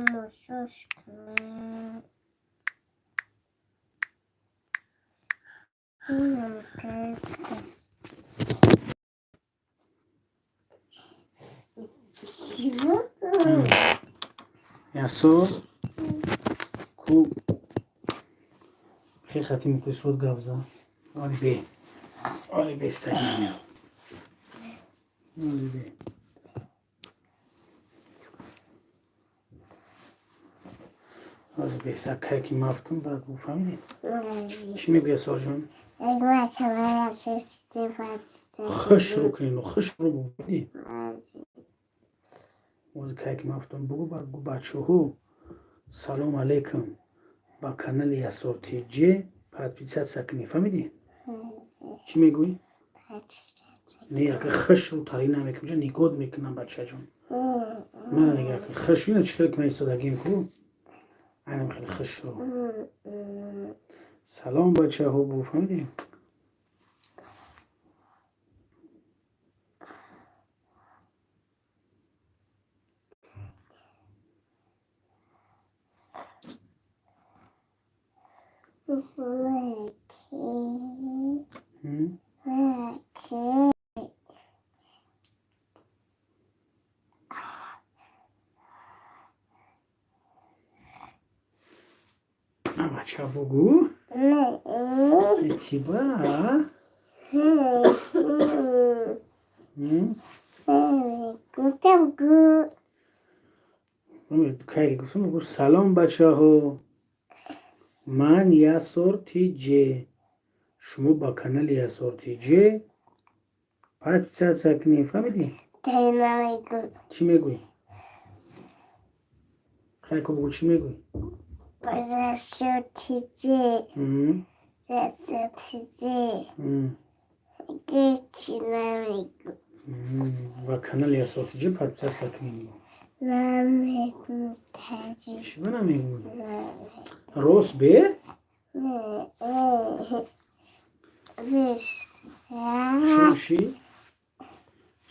خاموشش کنم. اینم که יעשו קו אחרי חתים מקריסות גבזה אולי בסתגניה אולי בי אז בסקה כי מאפתון בגופה מידי שמי ביסור جون اگه کمر استفاده خشرو کنینو خشرو بودی وز که مافتون بگو بچه ها سلام علیکم با کانال یاسر تی جی подписаться سکنی فهمیدی؟ چی میگویی؟ نه اگه خشرو تاری نمیکنم نیگود میکنم بچه جون من نگاه کن خشرو نه چیکار کنی استادگیم کو؟ اینم خیلی خشرو سلام بچه ها بو فهمیدی؟ بچه بگو چی با؟ که گفتم بگو سلام بچه ها من یاسر تی جی شما با کانال یاسر تی جی подписаться سکنی فهمیدی؟ چی میگوی؟ خیلی که بگو چی میگوی؟ یاسر تی جی یاسر تی جی هیچی نمیگو با کانال یاسر تی جی подписаться سکنی نمیگو تجی چی با نمیگوی؟ روز به؟ شروشی؟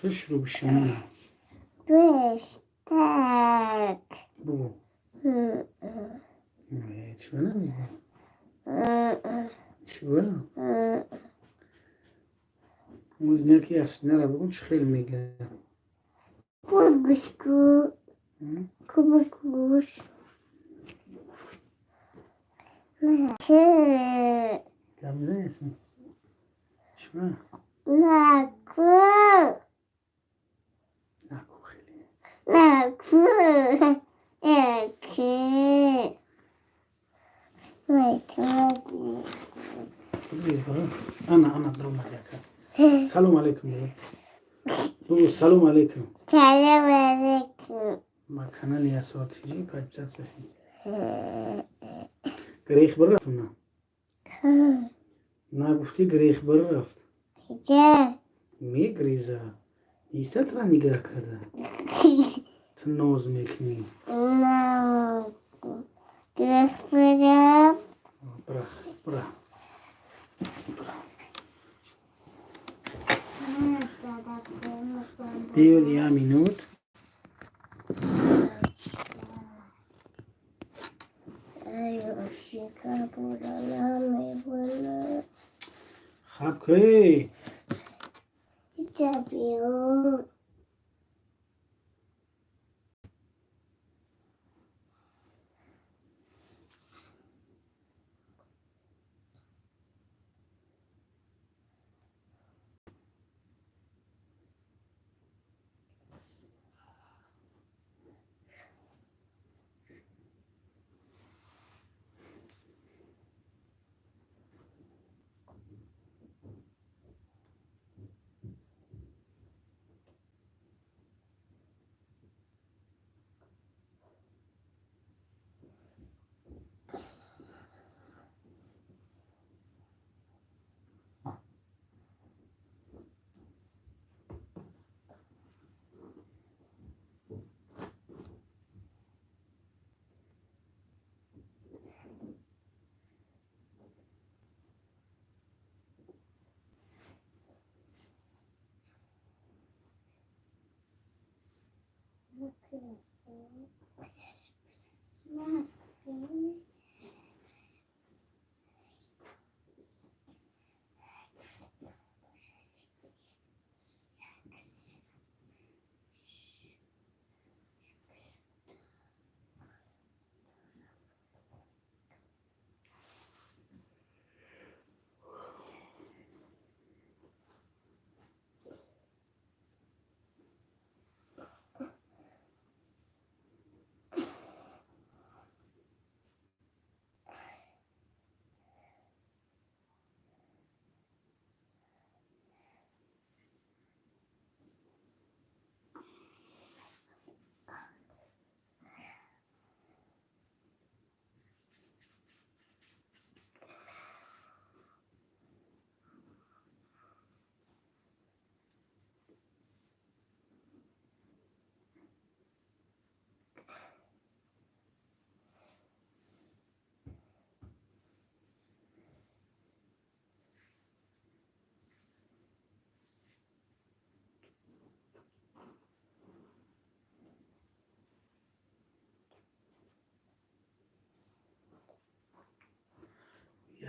چه شروع بشی منم؟ بشتک بگو چی با نمیگوی؟ چی با؟ موزنیکی اصلی نره بگو چه خیلی میگه بگوش کو بگوش نه که گمزه هستن چی با؟ نکو نکو خیلی نکو اکی میتونی بگویز برای انا درم نگه سلام علیکم بگو سلام علیکم سلام علیکم ما کانال یاسر تی جی подписаться سکنی گریخ بر رفت نه گفتی گریخ بر رفت چه میگریزه ایستت را نگاه کرده تو ناز میکنی نمو گرفت برم برا دیو لیا مینوت خب که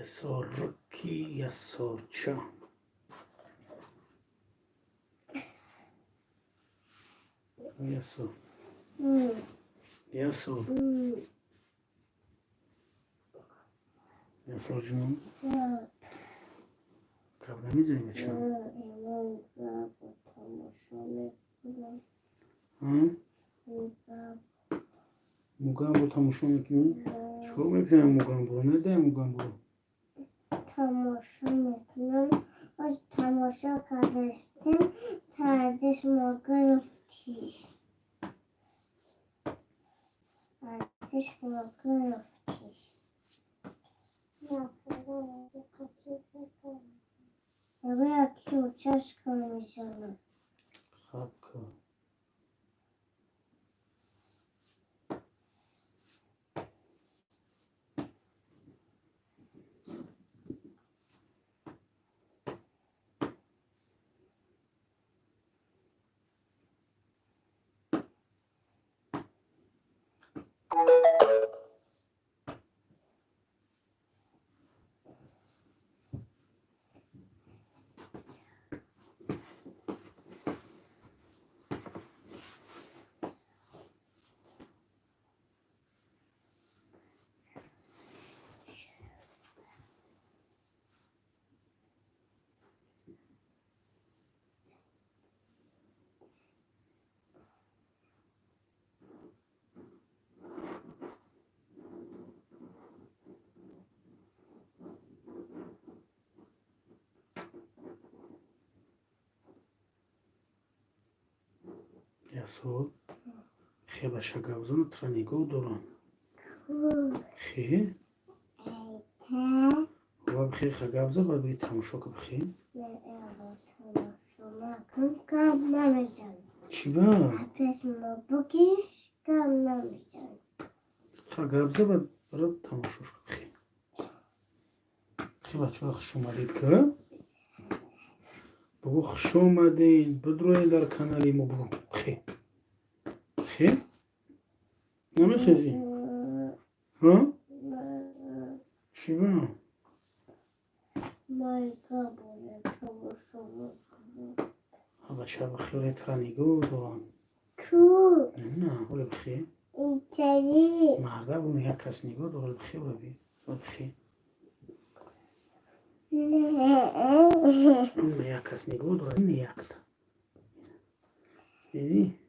یسارکی یسارچا یسار یسار یسار جون کبنه میزنی بچه موگم رو تماشا میکنی؟ چطور میکنم موگم رو؟ نده موگم رو تماشا میکنم از تماشا کردستم تردش ما گرفتیش تردش ما گرفتیش یا کیو چشکا میزنم خب کن یسار خیلی بشه گوزن ترانیگو دارن خیلی و بخیر خگابزه باید بگی تماشا که بخیر کم نمیزن چی با؟ پس ما بگیش کم نمیزن خگابزه باید برای تماشاش که بخیر خیلی بچه ها خوش اومدید که بگو خوش اومدین بدروین در کانالی ما بگو بخیر بخیر نمیخیزی ها؟ چی با؟ مایکا باید تماشا میکنم بچه ها بخیر ترانیگو دارن کو نه ولی بخیر اینطوری مرده بونه یک کس نگاه داره بخیر ببین بخیر نه اون یک کس نگاه داره این یک تا دیدی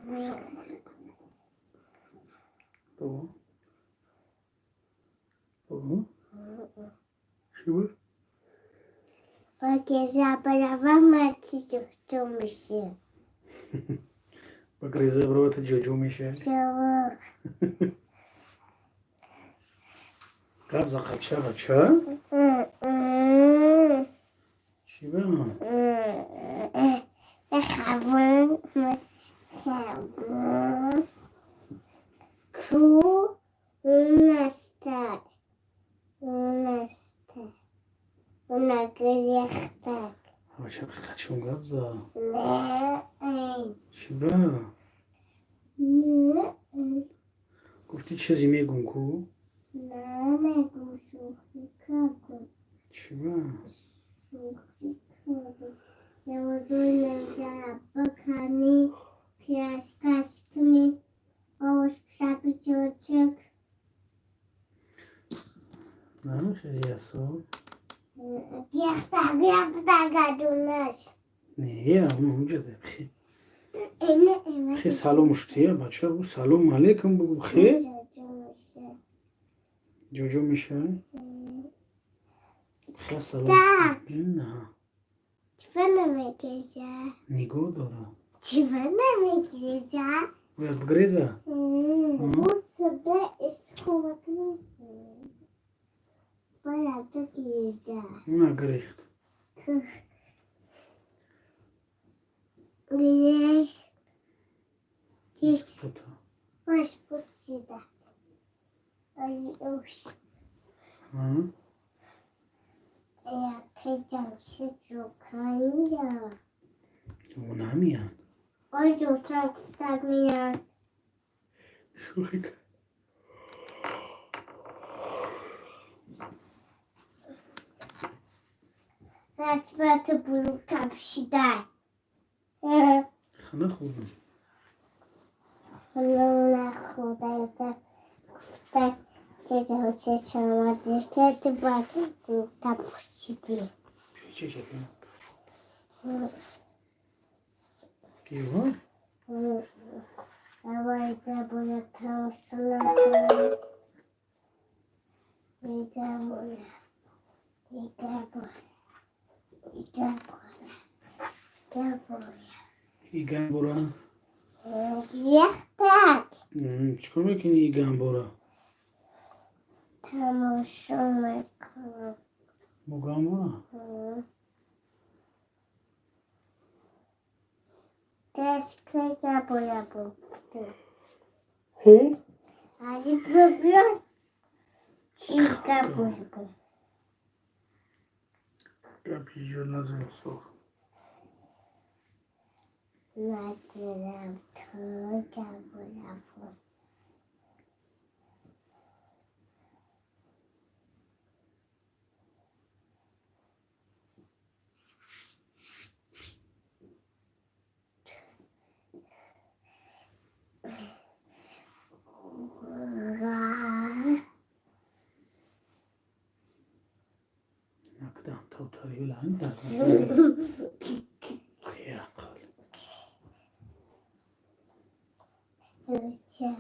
سلام علیکم بابا بابا چی بود؟ اگه زبرم چی دکتر میشه با گریزه برات جوجو میشه شما قبضه قدشه بچه چی با؟ بخوابم کو نسته اون گریخته بچه بخدشون قبضه نه چی با؟ گفتی چیزی میگون کو؟ نه نگو شوخی کردم چی با؟ شوخی کردم یه نمیزنم بکنی پیاز کش کنی آوش شبی چوچک نمیخیزی اصلا؟ گرفته گدونش نه اونجا ده بخیر اینه بخیر سلام اشتیه بچه بگو سلام علیکم بگو بخیر جوجو میشه بخیر سلام نه چه نمیگیجه نگاه داره چه نمیگیجه باید بگریزه اون سبه اسکومک نیست باید بگیجه نه گریخت گریه چیست بوتا باش بکشیده اوش ایا که جمشید رو کنیده اون همیان آی دوستان کتاب میان شوخی کن حتمت برو تپشیدن خانه خوردم حالا نخوردن گفتن که جمع چه چمادش که باید برو تپشیدی چه شکل؟ گیوها؟ باید باید تماشا کنم میگم ایگن برا؟ یختک چکار میکنی ایگن برا؟ تماشا میکنم مگم برا؟ دست که باید بود هی؟ ازی ببین چی گبوری بود گپیجو نزن صبح ندیدم تو گبوری بود نکدم تو تاری لعن در خیاقل چه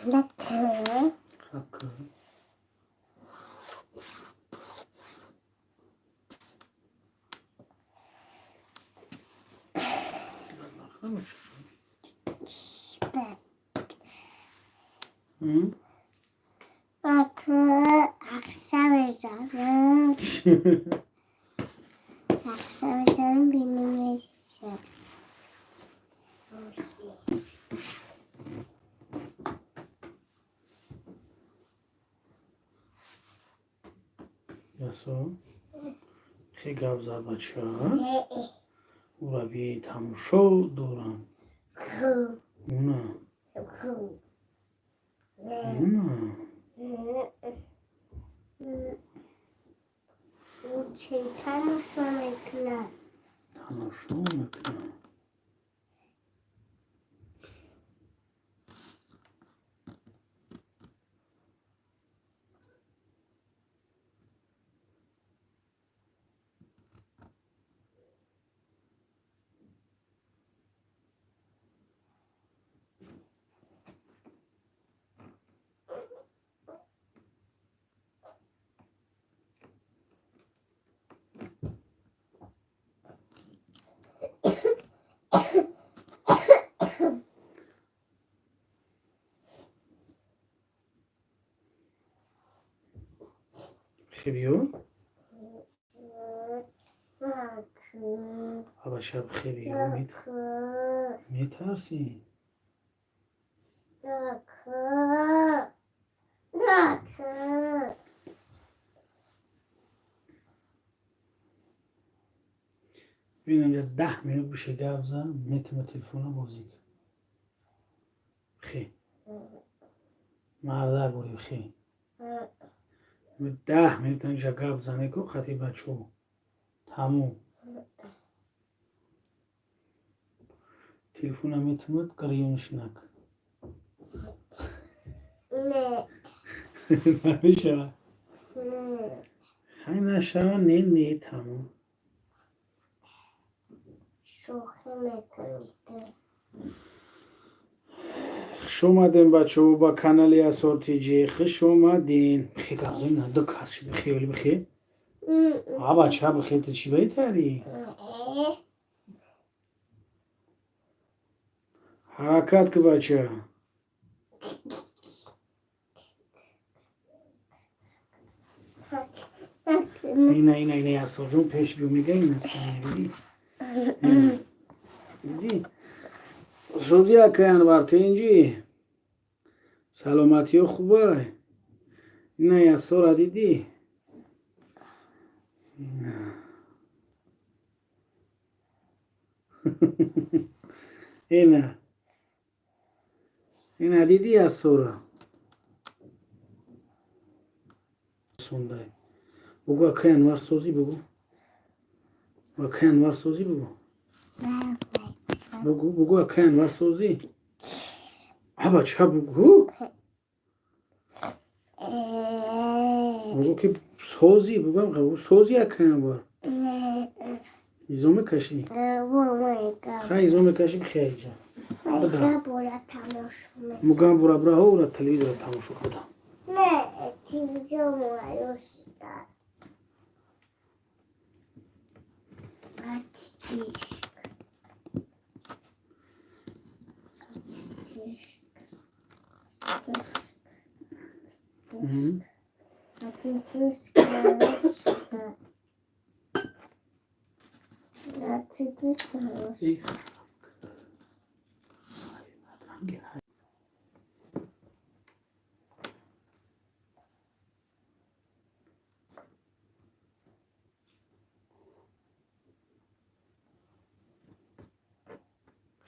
نکنه خکر نخمش بکر اکسا بزنم اکسا بزنم بینیم میشه یاسو خیلی گپ زد بچه ها او را بیایی تماشا دورم اونا چه تماشا میکنم تماشا میکنم خیلیو؟ آبا شب خیلیو میترسی ببینم یه 10 minut بشه گپ زد میتونم تلفن بازی کنم خیلی مردر بودیم خیلی 10 minut اینجا گپ زنه که خطی بچه ها تموم تلفن میتونم کریونش نک نه نمیشه خیلی نشه نه تموم شوخی میکنید خوش اومدین بچه ها با کانال اسارتیجی خوش اومدین خیلی گپ زنه دو کاسش بخیر ولی بخیر ابا چه خیلی چی بهتری حرکت که بچه اینه یاسر جون پیش بیو میگه این هستن دیدی سوزی که انوار تینجی سلامتی خوبه اینه یاسر دیدی اینه دیدی یاسر سونده بگو که انوار سوزی بگو که انوار سوزی بگو که انوار سوزی ابا چه بگو بگو که سوزی بگو سوزی که انوار ایزومه کشی خیلی ایزومه کشی خیلی جا مگم برا برا ها و تلویزیون تماشا خدا نه تلویزیون رو شدن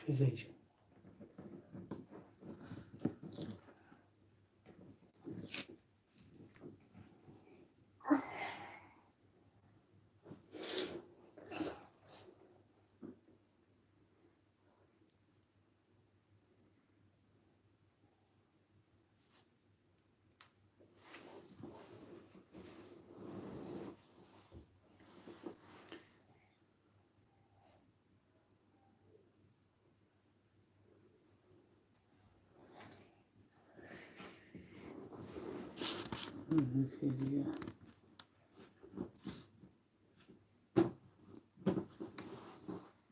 خیزه خیلی